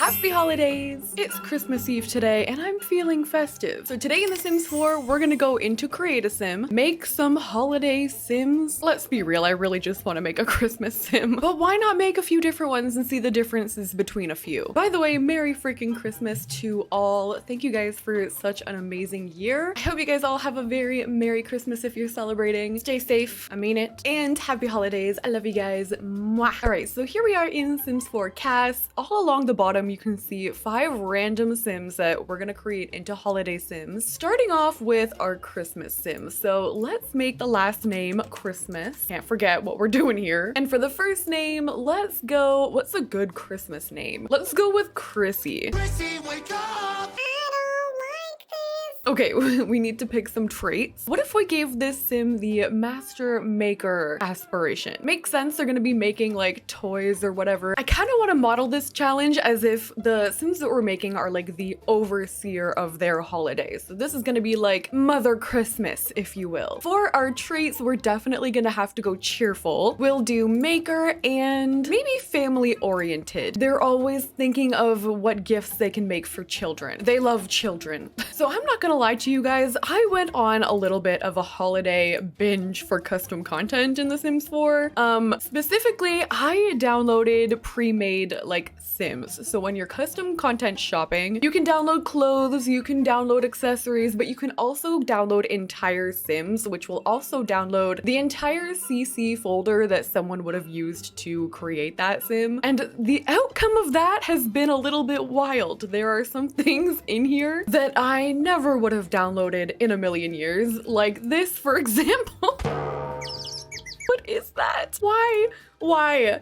Happy holidays! It's Christmas Eve today and I'm feeling festive. So today in The Sims 4, we're gonna go into Create a Sim, make some holiday sims. Let's be real, I really just want to make a Christmas sim. But why not make a few different ones and see the differences between a few? By the way, Merry freaking Christmas to all. Thank you guys for such an amazing year. I hope you guys all have a very Merry Christmas if you're celebrating. Stay safe, I mean it. And happy holidays. I love you guys. Mwah. Alright, so here we are in Sims 4 CAS. All along the bottom, you can see 5 random sims that we're gonna create into holiday sims, starting off with our Christmas sim. So let's make the last name Christmas. Can't forget what we're doing here. And for the first name, let's go, what's a good Christmas name? Let's go with Chrissy. Chrissy, wake up! Okay, we need to pick some traits. What if we gave this sim the master maker aspiration? Makes sense, they're gonna be making like toys or whatever. I kind of want to model this challenge as if the sims that we're making are like the overseer of their holidays. So this is gonna be like Mother Christmas, if you will. For our traits, we're definitely gonna have to go cheerful. We'll do maker and maybe family oriented. They're always thinking of what gifts they can make for children. They love children. So I'm not gonna lie to you guys, I went on a little bit of a holiday binge for custom content in The Sims 4. Specifically, I downloaded pre-made like sims. So when you're custom content shopping, you can download clothes, you can download accessories, but you can also download entire sims, which will also download the entire CC folder that someone would have used to create that sim. And the outcome of that has been a little bit wild. There are some things in here that I never would have downloaded in a million years, like this, for example. What is that? Why?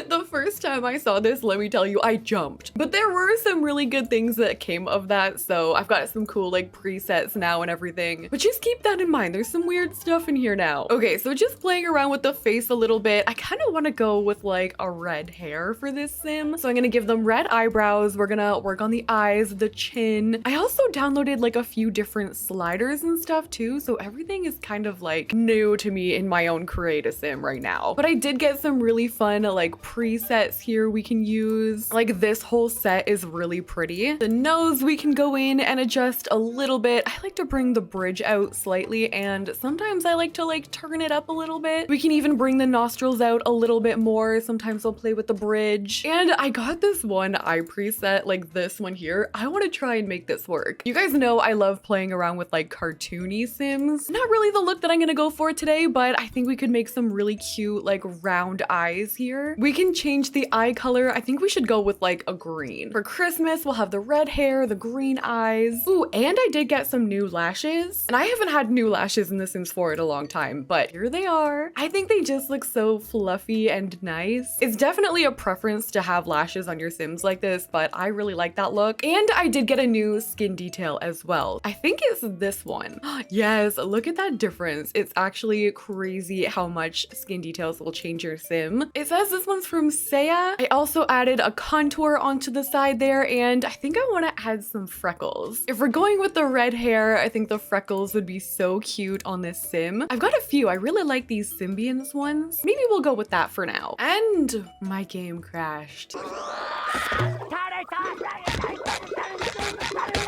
The first time I saw this, let me tell you, I jumped. But there were some really good things that came of that, so I've got some cool like presets now and everything. But just keep that in mind, there's some weird stuff in here now. Okay, so just playing around with the face a little bit, I kind of want to go with like a red hair for this sim. So I'm gonna give them red eyebrows, we're gonna work on the eyes, the chin. I also downloaded like a few different sliders and stuff too, so everything is kind of like new to me in my own Create a Sim right now. But I did get some really fun like presets here we can use. Like this whole set is really pretty. The nose we can go in and adjust a little bit. I like to bring the bridge out slightly, and sometimes I like to like turn it up a little bit. We can even bring the nostrils out a little bit more. Sometimes I'll play with the bridge. And I got this one eye preset, like this one here. I want to try and make this work. You guys know I love playing around with like cartoony sims. Not really the look that I'm gonna go for today, but I think we could make some really cute like round eyes here. We can change the eye color. I think we should go with like a green. For Christmas, we'll have the red hair, the green eyes. Ooh, and I did get some new lashes. And I haven't had new lashes in The Sims 4 in a long time, but here they are. I think they just look so fluffy and nice. It's definitely a preference to have lashes on your Sims like this, but I really like that look. And I did get a new skin detail as well. I think it's this one. Yes, look at that difference. It's actually crazy how much skin details will change your sim. It says this one's from Saya. I also added a contour onto the side there, and I think I want to add some freckles. If we're going with the red hair, I think the freckles would be so cute on this sim. I've got a few. I really like these Symbians ones. Maybe we'll go with that for now. And my game crashed.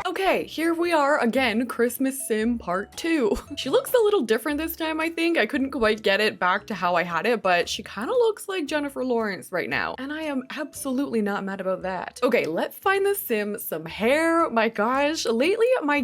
Okay, here we are again, Christmas Sim Part 2. She looks a little different this time, I think. I couldn't quite get it back to how I had it, but she kind of looks like Jennifer Lawrence right now. And I am absolutely not mad about that. Okay, let's find the sim some hair. My gosh, lately my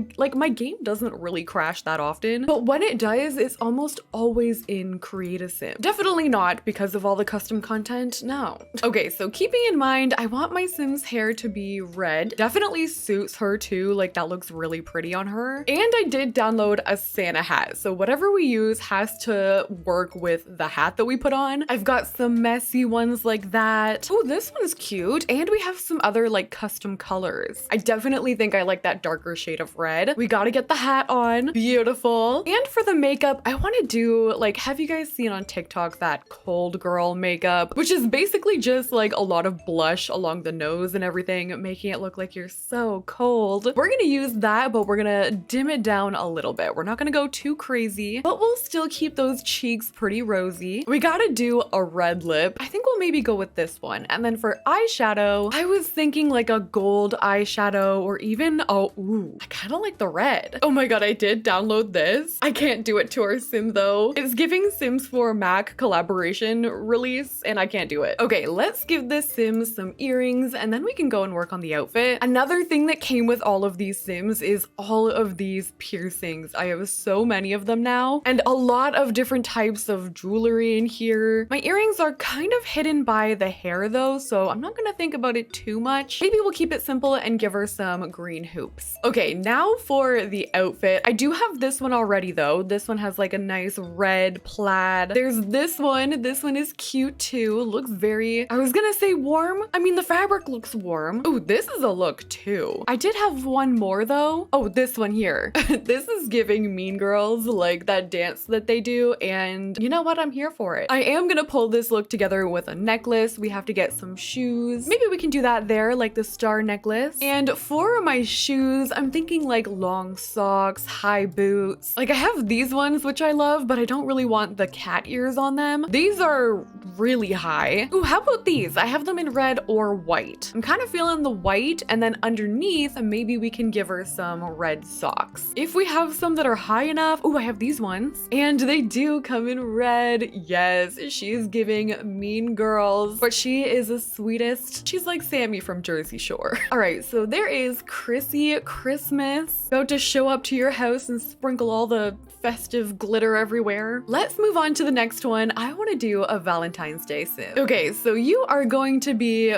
game doesn't really crash that often, but when it does, it's almost always in Create a Sim. Definitely not because of all the custom content, no. Okay, so keeping in mind, I want my sim's hair to be red. Definitely suits her too, like that looks really pretty on her. And I did download a Santa hat, so whatever we use has to work with the hat that we put on. I've got some messy ones like that. Oh, this one's cute. And we have some other like custom colors. I definitely think I like that darker shade of red. We gotta get the hat on. Beautiful. And for the makeup, I want to do like, have you guys seen on TikTok that cold girl makeup, which is basically just like a lot of blush along the nose and everything, making it look like you're so cold. We're gonna gonna use that, but we're gonna dim it down a little bit. We're not gonna go too crazy, but we'll still keep those cheeks pretty rosy. We gotta do a red lip. I think we'll maybe go with this one. And then for eyeshadow, I was thinking like a gold eyeshadow or even, oh, ooh, I kind of like the red. Oh my God, I did download this. I can't do it to our sim though. It's giving Sims 4 Mac collaboration release and I can't do it. Okay, let's give this sim some earrings and then we can go and work on the outfit. Another thing that came with all of these sims is all of these piercings. I have so many of them now and a lot of different types of jewelry in here. My earrings are kind of hidden by the hair though, so I'm not gonna think about it too much. Maybe we'll keep it simple and give her some green hoops. Okay, now for the outfit. I do have this one already though. This one has like a nice red plaid. There's this one. This one is cute too. Looks very, I was gonna say warm. I mean, the fabric looks warm. Oh, this is a look too. I did have one more though. Oh, this one here. This is giving Mean Girls, like that dance that they do. And you know what? I'm here for it. I am gonna pull this look together with a necklace. We have to get some shoes. Maybe we can do that there, like the star necklace. And for my shoes, I'm thinking like long socks, high boots. Like I have these ones, which I love, but I don't really want the cat ears on them. These are really high. Ooh, how about these? I have them in red or white. I'm kind of feeling the white, and then underneath, maybe we can give her some red socks. If we have some that are high enough, ooh, I have these ones, and they do come in red. Yes, she's giving Mean Girls, but she is the sweetest. She's like Sammy from Jersey Shore. All right, so there is Chrissy Christmas about to show up to your house and sprinkle all the festive glitter everywhere. Let's move on to the next one. I want to do a Valentine's Day sim. Okay, so you are going to be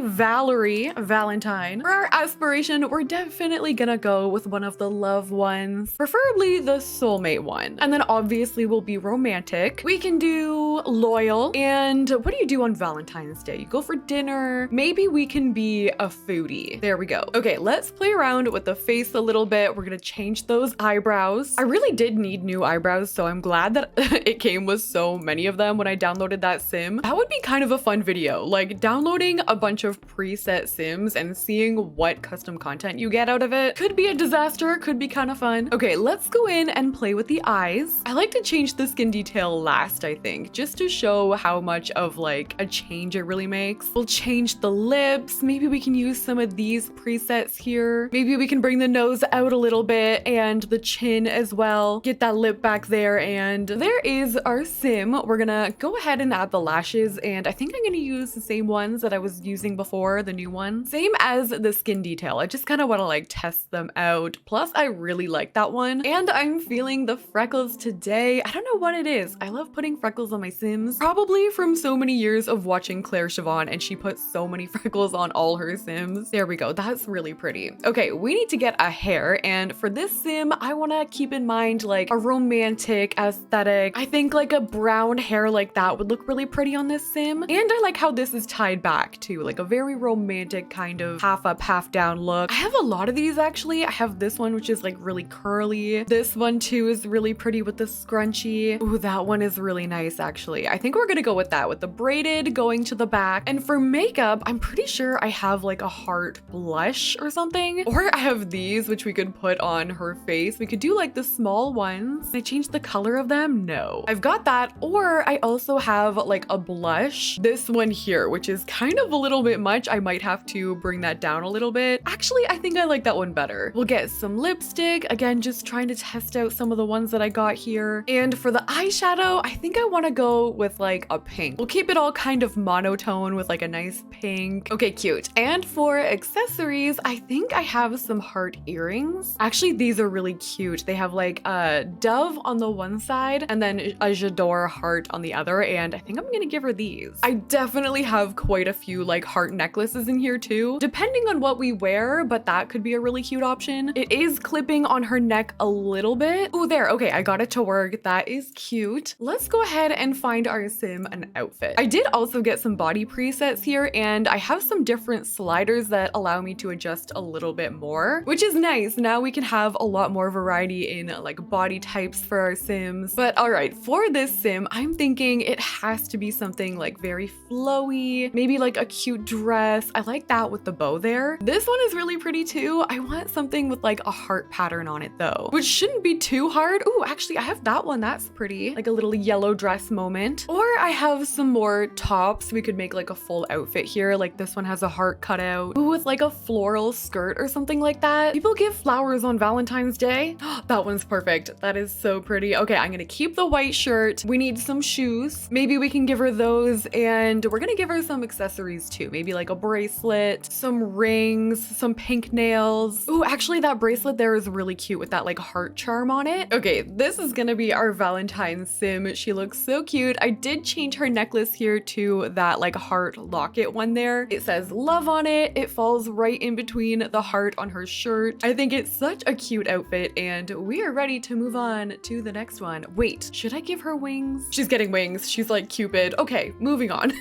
Valerie Valentine. For our aspiration, we're definitely gonna go with one of the loved ones, preferably the soulmate one. And then obviously we'll be romantic. We can do loyal. And what do you do on Valentine's Day? You go for dinner. Maybe we can be a foodie. There we go. Okay, let's play around with the face a little bit. We're gonna change those eyebrows. I really did need new eyebrows, so I'm glad that it came with so many of them when I downloaded that sim. That would be kind of a fun video, like downloading a bunch of preset sims and seeing what custom content you get out of it. Could be a disaster, could be kind of fun. Okay, let's go in and play with the eyes. I like to change the skin detail last, I think, just to show how much of like a change it really makes. We'll change the lips. Maybe we can use some of these presets here. Maybe we can bring the nose out a little bit and the chin as well. Get that lip back there, and there is our sim. We're gonna go ahead and add the lashes, and I think I'm gonna use the same ones that I was using before, the new one. Same as the skin detail. I just kind of want to like test them out. Plus, I really like that one. And I'm feeling the freckles today. I don't know what it is. I love putting freckles on my sims. Probably from so many years of watching Claire Siobhan, and she puts so many freckles on all her sims. There we go. That's really pretty. Okay, we need to get a hair. And for this sim, I want to keep in mind like a romantic aesthetic. I think like a brown hair like that would look really pretty on this sim. And I like how this is tied back too, like a very romantic kind of half up, half down look. I have a lot of these actually. I have this one, which is like really curly. This one too is really pretty with the scrunchie. Ooh, that one is really nice actually. I think we're gonna go with that, with the braided going to the back. And for makeup, I'm pretty sure I have like a heart blush or something. Or I have these, which we could put on her face. We could do like the small ones. Can I change the color of them? No. I've got that. Or I also have like a blush. This one here, which is kind of a little bit much. I might have to bring that down a little bit. Actually, I think I like that one better. We'll get some lipstick. Again, just trying to test out some of the ones that I got here. And for the eyeshadow, I think I want to go with like a pink. We'll keep it all kind of monotone with like a nice pink. Okay, cute. And for accessories, I think I have some heart earrings. Actually, these are really cute. They have like a dove on the one side and then a J'adore heart on the other. And I think I'm gonna give her these. I definitely have quite a few like heart necklaces in here too, depending on what we wear, but that could be a really cute option. It is clipping on her neck a little bit. Oh, there. Okay, I got it to work. That is cute. Let's go ahead and find our sim an outfit. I did also get some body presets here, and I have some different sliders that allow me to adjust a little bit more, which is nice. Now we can have a lot more variety in like body types for our sims. But all right, for this sim, I'm thinking it has to be something like very flowy, maybe like a cute dress. I like that with the bow there. This one is really pretty too. I want something with like a heart pattern on it though, which shouldn't be too hard. Oh, actually I have that one. That's pretty. Like a little yellow dress moment. Or I have some more tops. We could make like a full outfit here. Like this one has a heart cut out. Ooh, with like a floral skirt or something like that. People give flowers on Valentine's Day. That one's perfect. That is so pretty. Okay, I'm gonna keep the white shirt. We need some shoes. Maybe we can give her those, and we're gonna give her some accessories too. Maybe like a bracelet, some rings, some pink nails. Ooh, actually that bracelet there is really cute with that like heart charm on it. Okay, this is gonna be our Valentine's sim. She looks so cute. I did change her necklace here to that like heart locket one there. It says love on it. It falls right in between the heart on her shirt. I think it's such a cute outfit, and we are ready to move on to the next one. Wait, should I give her wings? She's getting wings. She's like Cupid. Okay, moving on.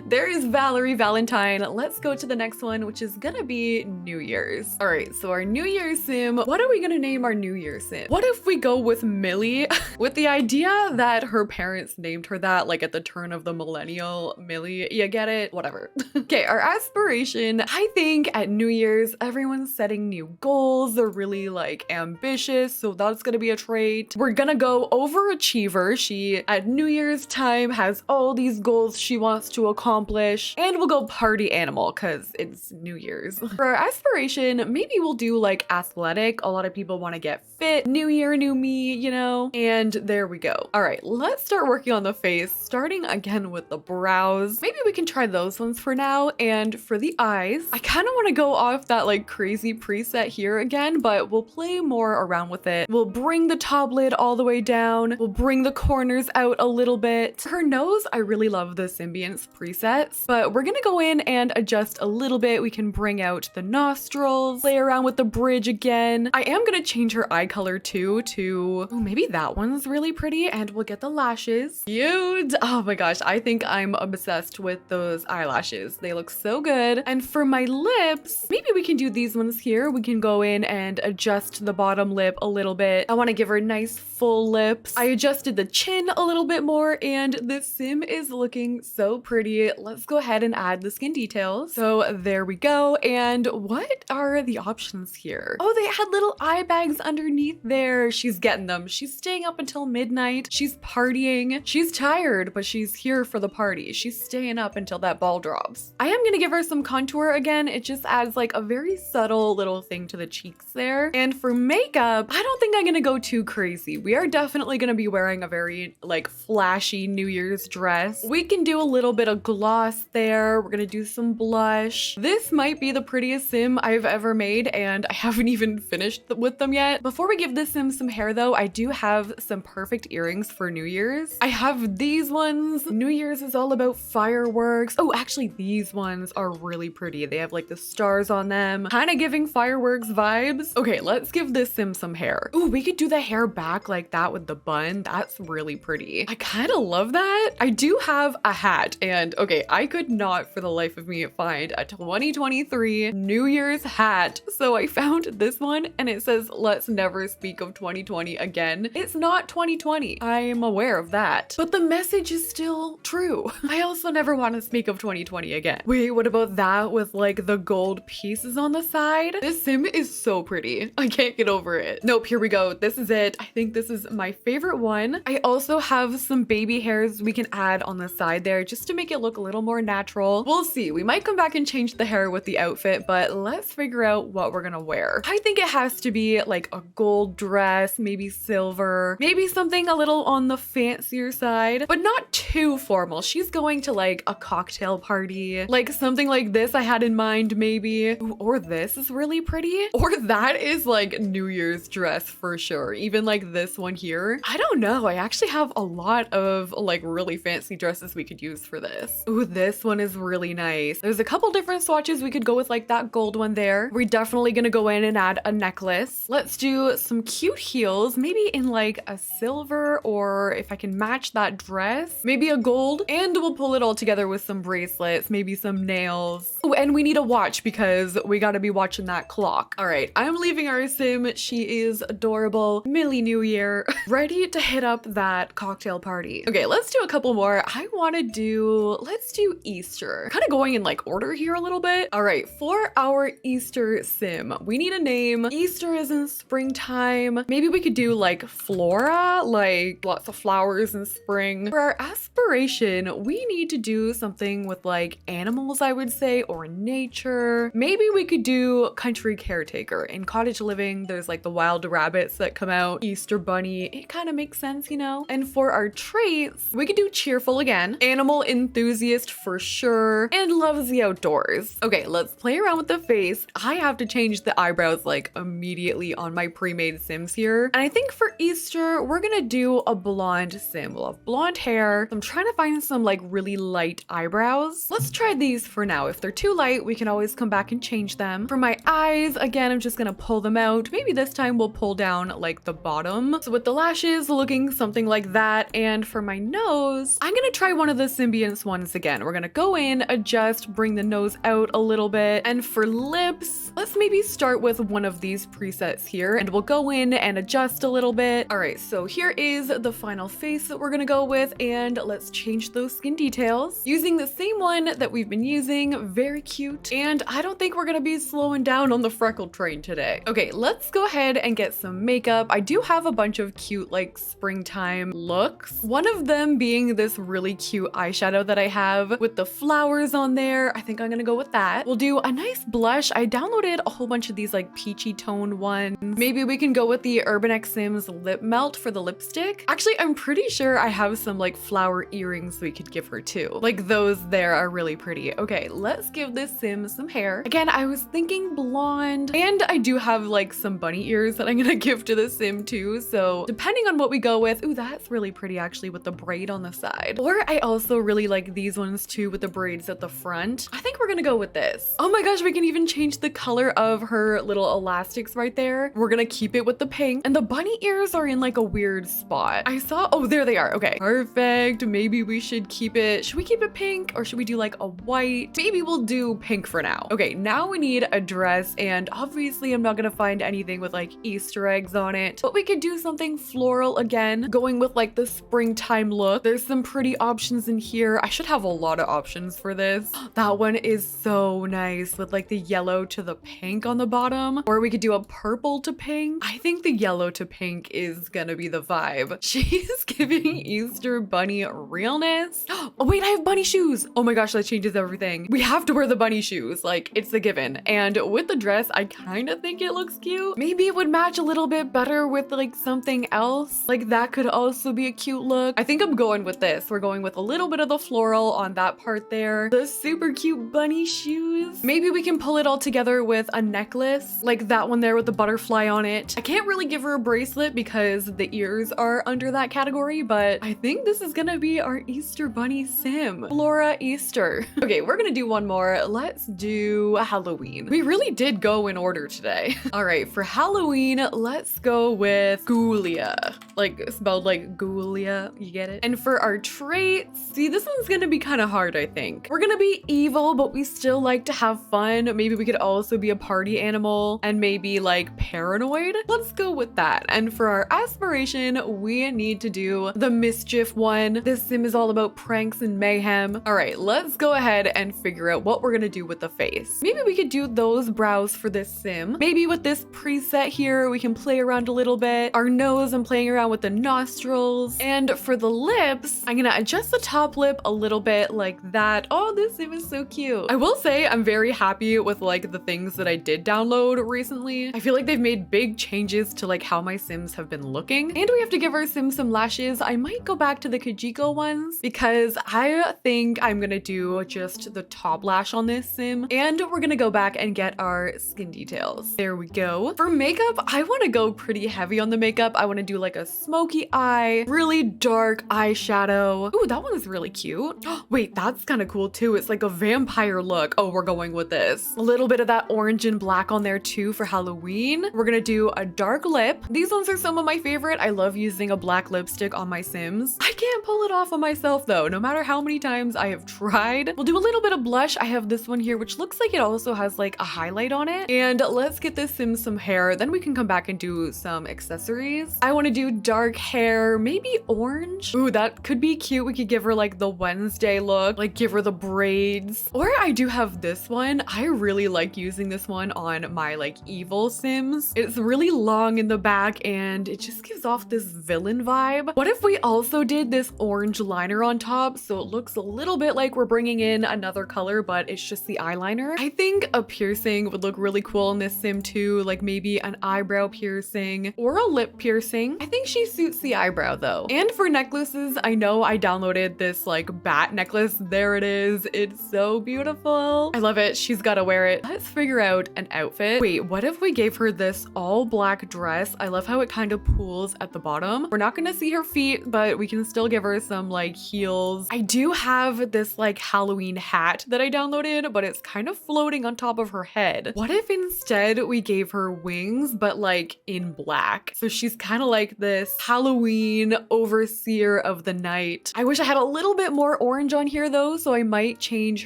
There is Valerie Valentine. Let's go to the next one, which is gonna be New Year's. All right, so our New Year's sim, what are we gonna name our New Year's sim? What if we go with Millie? With the idea that her parents named her that like at the turn of the millennial. Millie, you get it? Whatever. Okay, our aspiration, I think at New Year's, everyone's setting new goals. They're really like ambitious, so that's gonna be a trait. We're gonna go overachiever. She at New Year's time has all these goals she wants to accomplish, and we'll go party animal because it's New Year's. For our aspiration, maybe we'll do like athletic. A lot of people want to get fit. New year, new me, you know? And there we go. All right, let's start working on the face, starting again with the brows. Maybe we can try those ones for now. And for the eyes, I kind of want to go off that like crazy preset here again, but we'll play more around with it. We'll bring the top lid all the way down. We'll bring the corners out a little bit. Her nose, I really love the Symbiance presets, but we're gonna go in and adjust a little bit. We can bring out the nostrils, play around with the bridge again. I am gonna change her eye color too to, oh, maybe that one's really pretty, and we'll get the lashes. Cute. Oh my gosh, I think I'm obsessed with those eyelashes. They look so good. And for my lips, maybe we can do these ones here. We can go in and adjust the bottom lip a little bit. I want to give her nice full lips. I adjusted the chin a little bit more, and this sim is looking so pretty. Let's go ahead and add the skin details. So there we go. And what are the options here? Oh, they had little eye bags underneath there. She's getting them. She's staying up until midnight. She's partying. She's tired, but she's here for the party. She's staying up until that ball drops. I am gonna give her some contour again. It just adds like a very subtle little thing to the cheeks there. And for makeup, I don't think I'm gonna go too crazy. We are definitely gonna be wearing a very like flashy New Year's dress. We can do a little bit of gloss there. We're gonna do some blush. This might be the prettiest sim I've ever made, and I haven't even finished with them yet. Before we give this sim some hair though, I do have some perfect earrings for New Year's. I have these ones. New Year's is all about fireworks. Oh, actually these ones are really pretty. They have like the stars on them, kind of giving fireworks vibes. Okay, let's give this sim some hair. Oh, we could do the hair back like that with the bun. That's really pretty. I kind of love that. I do have a hat, and okay, I could not for the life of me find a 2023 New Year's hat. So I found this one, and it says, let's never speak of 2020 again. It's not 2020. I'm aware of that, but the message is still true. I also never want to speak of 2020 again. Wait, what about that with like the gold pieces on the side? This sim is so pretty. I can't get over it. Nope, here we go. This is it. I think this is my favorite one. I also have some baby hairs we can add on the side there just to make it look a little more natural. We'll see. We might come back and change the hair with the outfit, but let's figure out what we're gonna wear. I think it has to be like a gold dress, maybe silver, maybe something a little on the fancier side, but not too formal. She's going to like a cocktail party, like something like this I had in mind maybe. Ooh, or this is really pretty, or that is like New Year's dress for sure. Even like this one here. I don't know. I actually have a lot of like really fancy dresses we could use for this. Ooh, this one is really nice. There's a couple different swatches we could go with, like that gold one there. We're definitely gonna go in and add a necklace. Let's do some cute heels, maybe in like a silver, or if I can match that dress, maybe a gold, and we'll pull it all together with some bracelets, maybe some nails. Oh, and we need a watch because we gotta be watching that clock. All right, I'm leaving our sim. She is adorable. Millie New Year, ready to hit up that cocktail party. Okay, let's do a couple more. I wanna do, let's do Easter. Kind of going going in like order here a little bit. All right, for our Easter sim, we need a name. Easter is in springtime. Maybe we could do like flora, like lots of flowers in spring. For our aspiration, we need to do something with like animals, I would say, or nature. Maybe we could do country caretaker. In cottage living, there's like the wild rabbits that come out, Easter bunny. It kind of makes sense, you know? And for our traits, we could do cheerful again, animal enthusiast for sure, and loves the outdoors. Okay, let's play around with the face. I have to change the eyebrows like immediately on my pre-made sims here. And I think for Easter, we're gonna do a blonde sim. We'll have blonde hair. I'm trying to find some like really light eyebrows. Let's try these for now. If they're too light, we can always come back and change them. For my eyes, again, I'm just gonna pull them out. Maybe this time we'll pull down like the bottom. So with the lashes looking something like that. And for my nose, I'm gonna try one of the Symbiance ones again. We're gonna go in, adjust, bring the nose out a little bit. And for lips, let's maybe start with one of these presets here, and we'll go in and adjust a little bit. All right, so here is the final face that we're gonna go with, and let's change those skin details using the same one that we've been using. Very cute. And I don't think we're gonna be slowing down on the freckle train today. Okay, let's go ahead and get some makeup. I do have a bunch of cute like springtime looks. One of them being this really cute eyeshadow that I have with the flowers on there. I think I'm gonna go with that. We'll do a nice blush. I downloaded a whole bunch of these like peachy toned ones. Maybe we can go with the Urban X Sims lip melt for the lipstick. Actually, I'm pretty sure I have some like flower earrings we could give her too. Like those there are really pretty. Okay, let's give this sim some hair. Again, I was thinking blonde, and I do have like some bunny ears that I'm gonna give to the sim too. So depending on what we go with, ooh, that's really pretty actually with the braid on the side. Or I also really like these ones too with the braids at the front. I think we're gonna go with this. Oh my gosh, we can even change the color of her little elastics right there. We're gonna keep it with the pink, and the bunny ears are in like a weird spot. I saw, oh, there they are. Okay, perfect. Maybe we should keep it. Should we keep it pink or should we do like a white? Maybe we'll do pink for now. Okay, now we need a dress, and obviously I'm not gonna find anything with like Easter eggs on it, but we could do something floral again, going with like the springtime look. There's some pretty options in here. I should have a lot of options for this. That one is so nice with like the yellow to the pink on the bottom, or we could do a purple to pink. I think the yellow to pink is gonna be the vibe. She's giving Easter bunny realness. Oh wait, I have bunny shoes. Oh my gosh, that changes everything. We have to wear the bunny shoes. Like it's a given. And with the dress, I kind of think it looks cute. Maybe it would match a little bit better with like something else. Like that could also be a cute look. I think I'm going with this. We're going with a little bit of the floral on that part there. The super cute bunny shoes. Maybe we can pull it all together with a necklace, like that one there with the butterfly on it. I can't really give her a bracelet because the ears are under that category, but I think this is gonna be our Easter bunny sim. Flora Easter. Okay, we're gonna do one more. Let's do Halloween. We really did go in order today. All right, for Halloween, let's go with Ghoulia. Like spelled like Ghoulia, you get it? And for our traits, see, this one's gonna be kind of hard, I think. We're gonna be evil, but we still like to have fun. Maybe we could also be a party animal and maybe like paranoid. Let's go with that. And for our aspiration, we need to do the mischief one. This sim is all about pranks and mayhem. All right, let's go ahead and figure out what we're gonna do with the face. Maybe we could do those brows for this sim. Maybe with this preset here, we can play around a little bit. Our nose, I'm playing around with the nostrils. And for the lips, I'm gonna adjust the top lip a little bit like that. Oh, this sim is so cute. I will say I'm very happy with like the things that I did download recently. I feel like they've made big changes to like how my sims have been looking. And we have to give our sim some lashes. I might go back to the Kajiko ones because I think I'm gonna do just the top lash on this sim. And we're gonna go back and get our skin details. There we go. For makeup, I wanna go pretty heavy on the makeup. I wanna do like a smoky eye, really dark eyeshadow. Ooh, that one is really cute. Wait, that's kind of cool too. It's like a vampire look. Oh, we're going with this. A little bit of that orange orange and black on there too for Halloween. We're gonna do a dark lip. These ones are some of my favorite. I love using a black lipstick on my Sims. I can't pull it off on myself though, no matter how many times I have tried. We'll do a little bit of blush. I have this one here, which looks like it also has like a highlight on it. And let's get this Sim some hair. Then we can come back and do some accessories. I want to do dark hair, maybe orange. Ooh, that could be cute. We could give her like the Wednesday look, like give her the braids. Or I do have this one. I really like using this one on my like evil Sims. It's really long in the back and it just gives off this villain vibe. What if we also did this orange liner on top so it looks a little bit like we're bringing in another color, but it's just the eyeliner? I think a piercing would look really cool in this Sim too, like maybe an eyebrow piercing or a lip piercing. I think she suits the eyebrow though. And for necklaces, I know I downloaded this like bat necklace. There it is. It's so beautiful. I love it. She's got to wear it. Let's figure out an outfit. Wait, what if we gave her this all black dress? I love how it kind of pools at the bottom. We're not going to see her feet, but we can still give her some like heels. I do have this like Halloween hat that I downloaded, but it's kind of floating on top of her head. What if instead we gave her wings, but like in black? So she's kind of like this Halloween overseer of the night. I wish I had a little bit more orange on here though, so I might change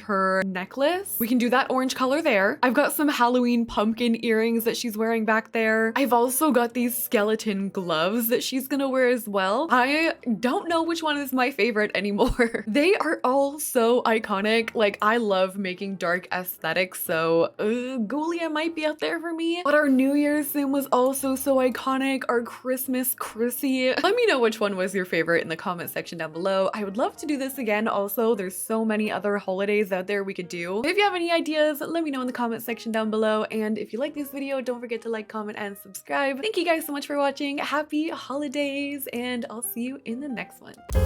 her necklace. We can do that orange color there. I've got some Halloween pumpkin earrings that she's wearing back there. I've also got these skeleton gloves that she's gonna wear as well. I don't know which one is my favorite anymore. They are all so iconic. Like, I love making dark aesthetics, so Ghoulia might be up there for me. But our New Year's Sim was also so iconic. Our Christmas Chrissy. Let me know which one was your favorite in the comment section down below. I would love to do this again. Also, there's so many other holidays out there we could do. If you have any ideas, let me know in the comment section down below. And if you like this video, don't forget to like, comment, and subscribe. Thank you guys so much for watching. Happy holidays, and I'll see you in the next one.